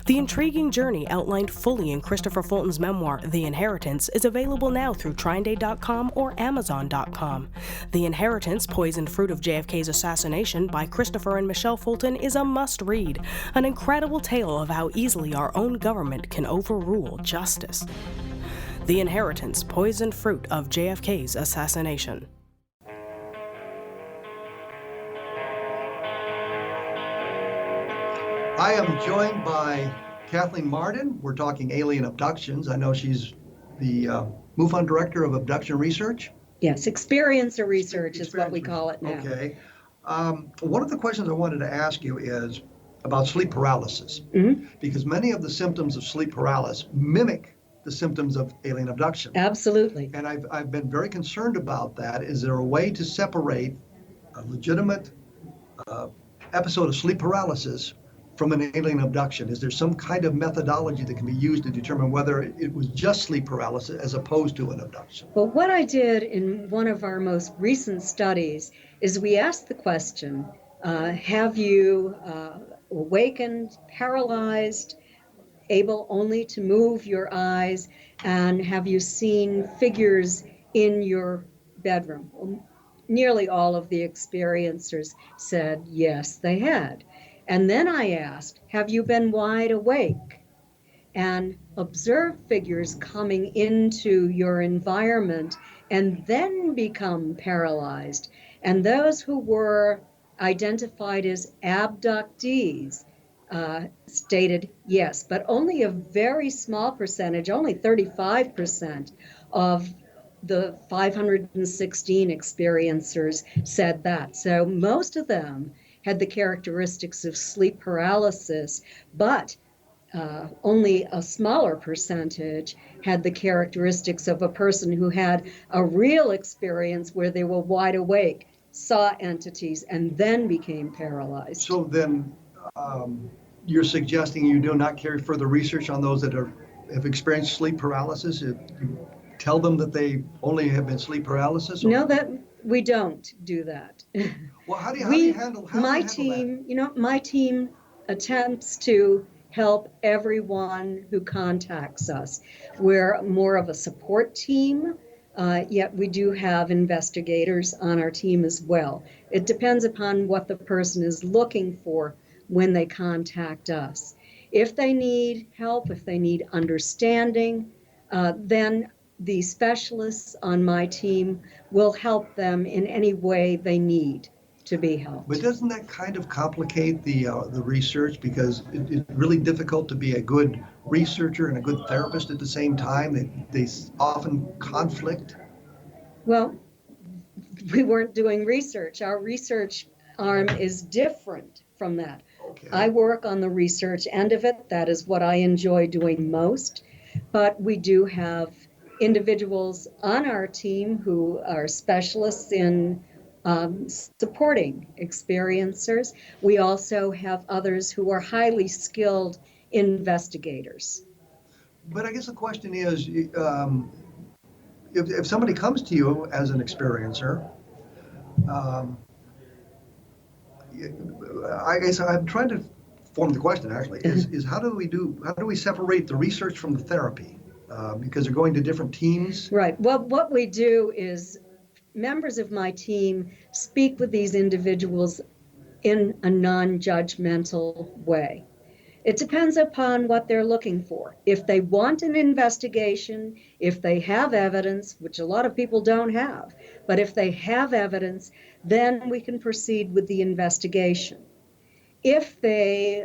The intriguing journey outlined fully in Christopher Fulton's memoir, The Inheritance, is available now through TrineDay.com or Amazon.com. The Inheritance, Poisoned Fruit of JFK's Assassination by Christopher and Michelle Fulton is a must-read, an incredible tale of how easily our own government can overrule justice. The Inheritance, Poisoned Fruit of JFK's Assassination. I am joined by Kathleen Marden. We're talking alien abductions. I know she's the MUFON Director of Abduction Research. Yes, experiencer research is what we call it now. Okay. One of the questions I wanted to ask you is about sleep paralysis, because many of the symptoms of sleep paralysis mimic the symptoms of alien abduction. Absolutely. And I've been very concerned about that. Is there a way to separate a legitimate episode of sleep paralysis from an alien abduction? Is there some kind of methodology that can be used to determine whether it was just sleep paralysis as opposed to an abduction? Well, what I did in one of our most recent studies is we asked the question, have you awakened, paralyzed, able only to move your eyes, and have you seen figures in your bedroom? Well, nearly all of the experiencers said yes, they had. And then I asked, have you been wide awake and observed figures coming into your environment and then become paralyzed? And those who were identified as abductees stated yes, but only a very small percentage, only 35% of the 516 experiencers said that. So most of them had the characteristics of sleep paralysis, but only a smaller percentage had the characteristics of a person who had a real experience where they were wide awake, saw entities, and then became paralyzed. So then you're suggesting you do not carry further research on those that have experienced sleep paralysis? You tell them that they only have been sleep paralysis? No, that we don't do that. Well, how do you handle my team, my team attempts to help everyone who contacts us. We're more of a support team, yet we do have investigators on our team as well. It depends upon what the person is looking for when they contact us. If they need help, if they need understanding, then the specialists on my team will help them in any way they need to be helped. But doesn't that kind of complicate the research, because it's really difficult to be a good researcher and a good therapist at the same time? They often conflict. Well, we weren't doing research. Our research arm is different from that. Okay. I work on the research end of it. That is what I enjoy doing most. But we do have individuals on our team who are specialists in supporting experiencers. We also have others who are highly skilled investigators. But I guess the question is, if somebody comes to you as an experiencer, I guess I'm trying to form the question actually, is how do we separate the research from the therapy? Because they're going to different teams. Right. Well, what we do is members of my team speak with these individuals in a non-judgmental way. It depends upon what they're looking for. If they want an investigation, if they have evidence, which a lot of people don't have, but if they have evidence, then we can proceed with the investigation. If they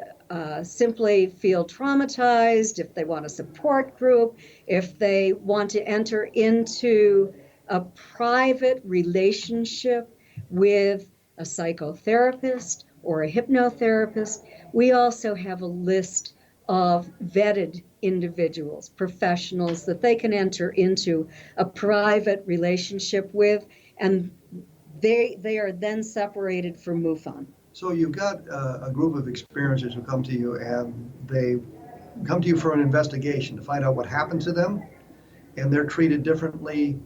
simply feel traumatized, if they want a support group, if they want to enter into a private relationship with a psychotherapist or a hypnotherapist, we also have a list of vetted individuals, professionals that they can enter into a private relationship with, and they are then separated from MUFON. So you've got a group of experiencers who come to you, and they come to you for an investigation to find out what happened to them, and they're treated differently,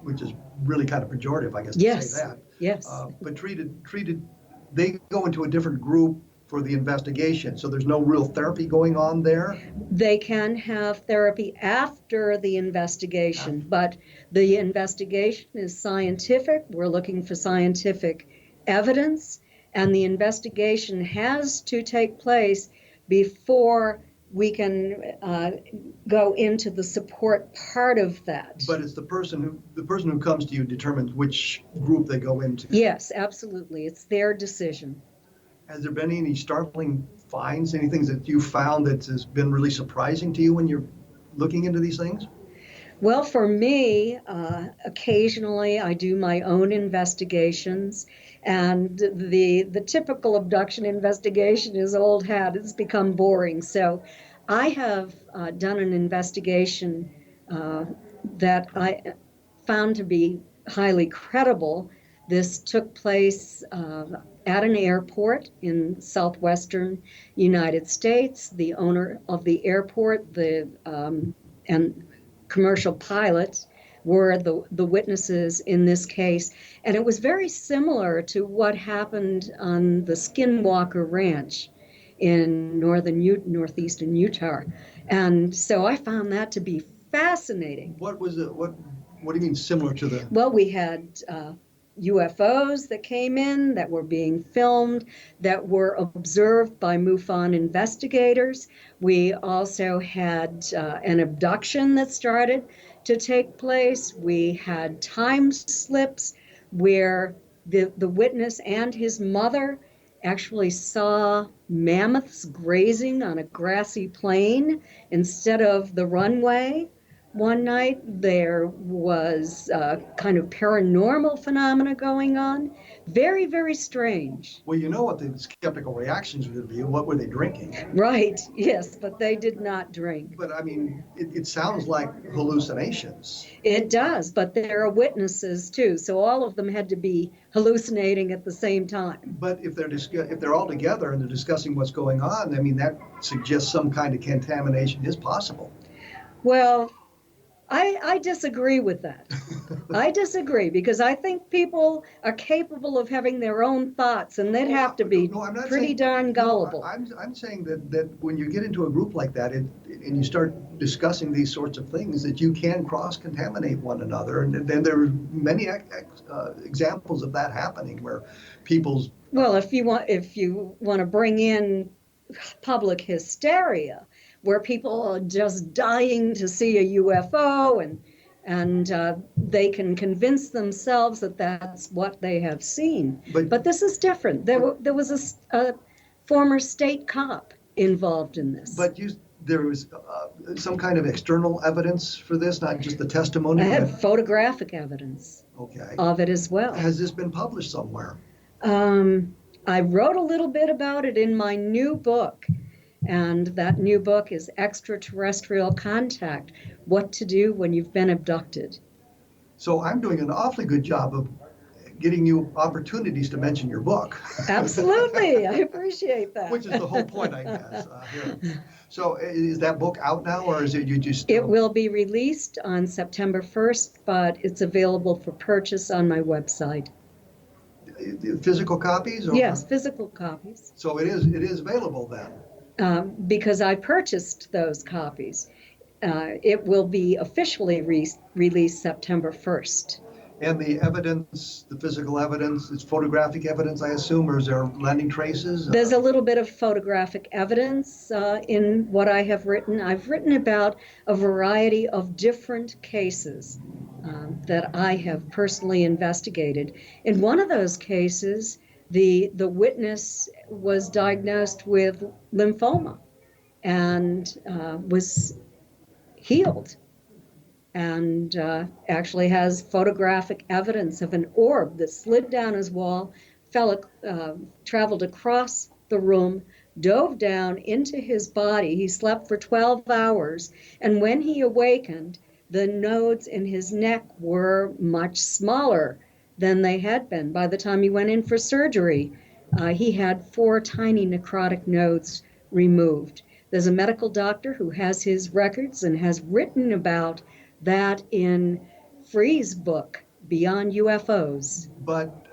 which is really kind of pejorative, I guess, to say that. Yes. But treated they go into a different group for the investigation. So there's no real therapy going on there? They can have therapy after the investigation, but the investigation is scientific. We're looking for scientific evidence, and the investigation has to take place before we can go into the support part of that. But it's the person who comes to you determines which group they go into. Yes, absolutely. It's their decision. Has there been any startling finds, any things that you found that has been really surprising to you when you're looking into these things? Well, for me, occasionally I do my own investigations, and the typical abduction investigation is old hat. It's become boring. So I have done an investigation that I found to be highly credible. This took place at an airport in southwestern United States. The owner of the airport, and commercial pilots were the witnesses in this case. And it was very similar to what happened on the Skinwalker Ranch in northeastern Utah. And so I found that to be fascinating. What was it? What do you mean similar to the? Well, we had UFOs that came in that were being filmed, that were observed by MUFON investigators. We also had an abduction that started to take place. We had time slips where the witness and his mother actually saw mammoths grazing on a grassy plain instead of the runway. One night there was kind of paranormal phenomena going on. Very, very strange. Well, you know what the skeptical reactions would be. What were they drinking? Right, yes, but they did not drink. But I mean, it sounds like hallucinations. It does, but there are witnesses too, so all of them had to be hallucinating at the same time. But if they're all together and they're discussing what's going on, I mean, that suggests some kind of contamination is possible. Well, I disagree with that. I disagree because I think people are capable of having their own thoughts, and they'd have to be pretty darn gullible. I'm saying that when you get into a group like that and you start discussing these sorts of things, that you can cross-contaminate one another, and then there are many examples of that happening where people's. Well, if you want to bring in public hysteria, where people are just dying to see a UFO and they can convince themselves that that's what they have seen. But this is different. There was a former state cop involved in this. But there was some kind of external evidence for this, not just the testimony? I have photographic evidence of it as well. Has this been published somewhere? I wrote a little bit about it in my new book. And that new book is Extraterrestrial Contact, What to Do When You've Been Abducted. So I'm doing an awfully good job of getting you opportunities to mention your book. Absolutely. I appreciate that. Which is the whole point, I guess. So is that book out now, or is it you just... It will be released on September 1st, but it's available for purchase on my website. Physical copies? Or? Yes, physical copies. So it is available then? Because I purchased those copies. It will be officially released September 1st. And the evidence, the physical evidence, it's photographic evidence, I assume, or is there landing traces? There's a little bit of photographic evidence in what I have written. I've written about a variety of different cases that I have personally investigated. In one of those cases, the witness was diagnosed with lymphoma and was healed, and actually has photographic evidence of an orb that slid down his wall, traveled across the room, dove down into his body. He slept for 12 hours, and when he awakened, the nodes in his neck were much smaller than they had been. By the time he went in for surgery, he had 4 tiny necrotic nodes removed. There's a medical doctor who has his records and has written about that in Free's book, Beyond UFOs. But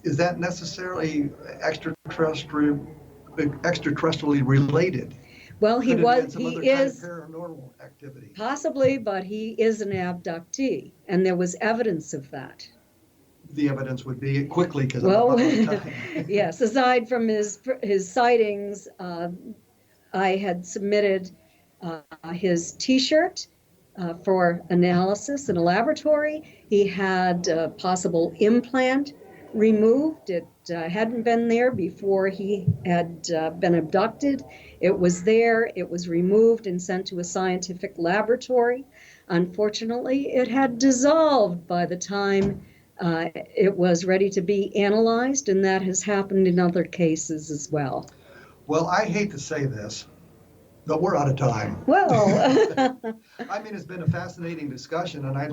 is that necessarily extraterrestrially related? Well, he Could it have been was. some He other kind of is paranormal activity. possibly, but he is an abductee, and there was evidence of that. The evidence would be quickly because Well, I'm out of time. yes. Aside from his sightings, I had submitted his T-shirt for analysis in a laboratory. He had a possible implant removed. It hadn't been there before he had been abducted. It was there. It was removed and sent to a scientific laboratory. Unfortunately, it had dissolved by the time it was ready to be analyzed, and that has happened in other cases as well. Well, I hate to say this, but we're out of time. Well, I mean, it's been a fascinating discussion, and I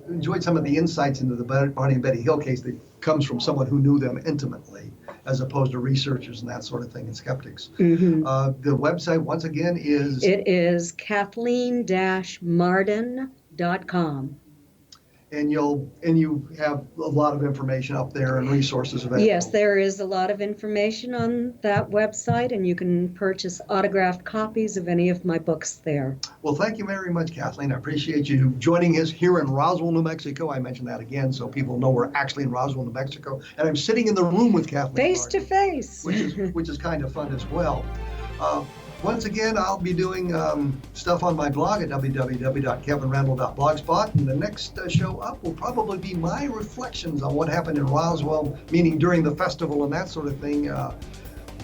enjoyed some of the insights into the Barney and Betty Hill case that comes from someone who knew them intimately, as opposed to researchers and that sort of thing and skeptics. Mm-hmm. The website, once again, is? It is Kathleen-Marden.com. And you have a lot of information up there and resources available. Yes, there is a lot of information on that website, and you can purchase autographed copies of any of my books there. Well, thank you very much, Kathleen. I appreciate you joining us here in Roswell, New Mexico. I mentioned that again so people know we're actually in Roswell, New Mexico. And I'm sitting in the room with Kathleen. Face to face. Which is kind of fun as well. Once again, I'll be doing stuff on my blog at www.kevinrandle.blogspot. And the next show up will probably be my reflections on what happened in Roswell, meaning during the festival and that sort of thing,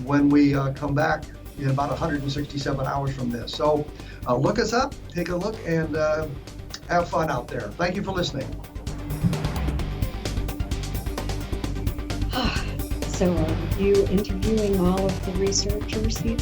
when we come back in about 167 hours from this. So look us up, take a look, and have fun out there. Thank you for listening. So are you interviewing all of the researchers here?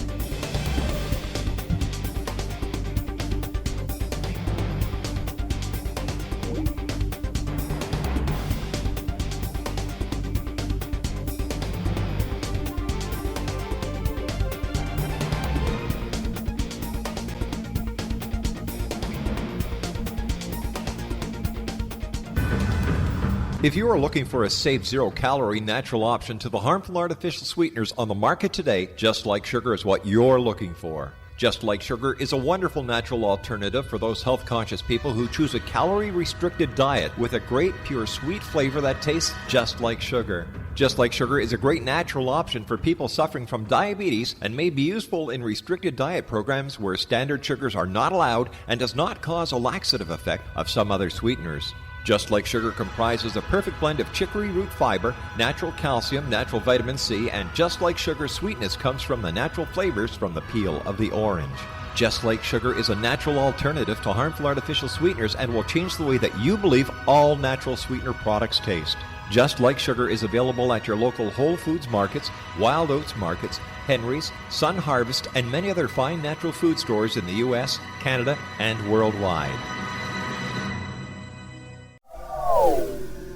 If you are looking for a safe, zero-calorie natural option to the harmful artificial sweeteners on the market today, Just Like Sugar is what you're looking for. Just Like Sugar is a wonderful natural alternative for those health-conscious people who choose a calorie-restricted diet with a great, pure, sweet flavor that tastes just like sugar. Just Like Sugar is a great natural option for people suffering from diabetes and may be useful in restricted diet programs where standard sugars are not allowed and does not cause a laxative effect of some other sweeteners. Just Like Sugar comprises a perfect blend of chicory root fiber, natural calcium, natural vitamin C, and Just Like Sugar's sweetness comes from the natural flavors from the peel of the orange. Just Like Sugar is a natural alternative to harmful artificial sweeteners and will change the way that you believe all natural sweetener products taste. Just Like Sugar is available at your local Whole Foods markets, Wild Oats markets, Henry's, Sun Harvest, and many other fine natural food stores in the U.S., Canada, and worldwide.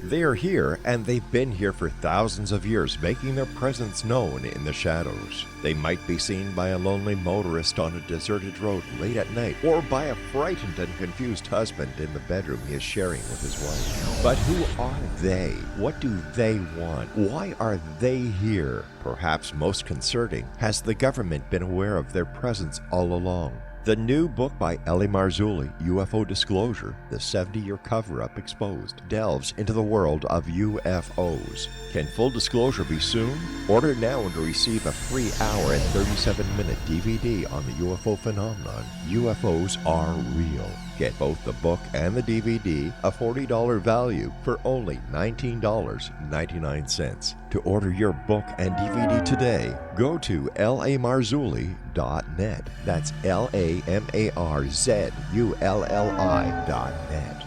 They are here, and they've been here for thousands of years, making their presence known in the shadows. They might be seen by a lonely motorist on a deserted road late at night, or by a frightened and confused husband in the bedroom he is sharing with his wife. But who are they? What do they want? Why are they here? Perhaps most concerning, has the government been aware of their presence all along? The new book by Ellie Marzulli, UFO Disclosure, the 70-year cover-up exposed, delves into the world of UFOs. Can full disclosure be soon? Order now and receive a free hour and 37-minute DVD on the UFO phenomenon. UFOs are real. Get both the book and the DVD, a $40 value, for only $19.99. To order your book and DVD today, go to lamarzulli.net. That's LAMARZULLI.net.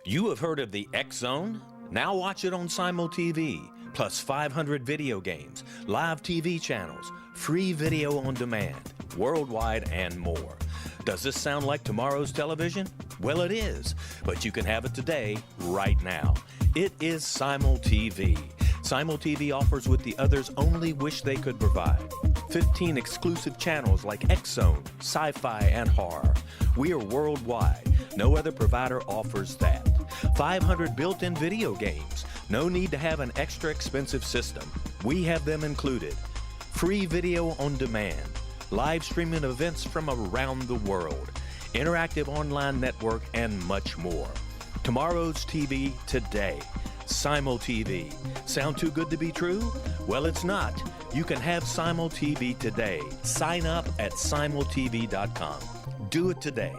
You have heard of the X Zone? Now watch it on Simul TV, plus 500 video games, live TV channels, free video on demand, worldwide, and more. Does this sound like tomorrow's television? Well, it is, but you can have it today, right now. It is Simul TV. Simul TV offers what the others only wish they could provide. 15 exclusive channels like X Zone, sci-fi, and horror. We are worldwide. No other provider offers that. 500 built-in video games, No need to have an extra expensive system. We have them included. Free video on demand, live streaming events from around the world, interactive online network, and much more. Tomorrow's TV today. Simul TV. Sound too good to be true? Well, it's not. You can have Simul TV today. Sign up at simultv.com. Do it today.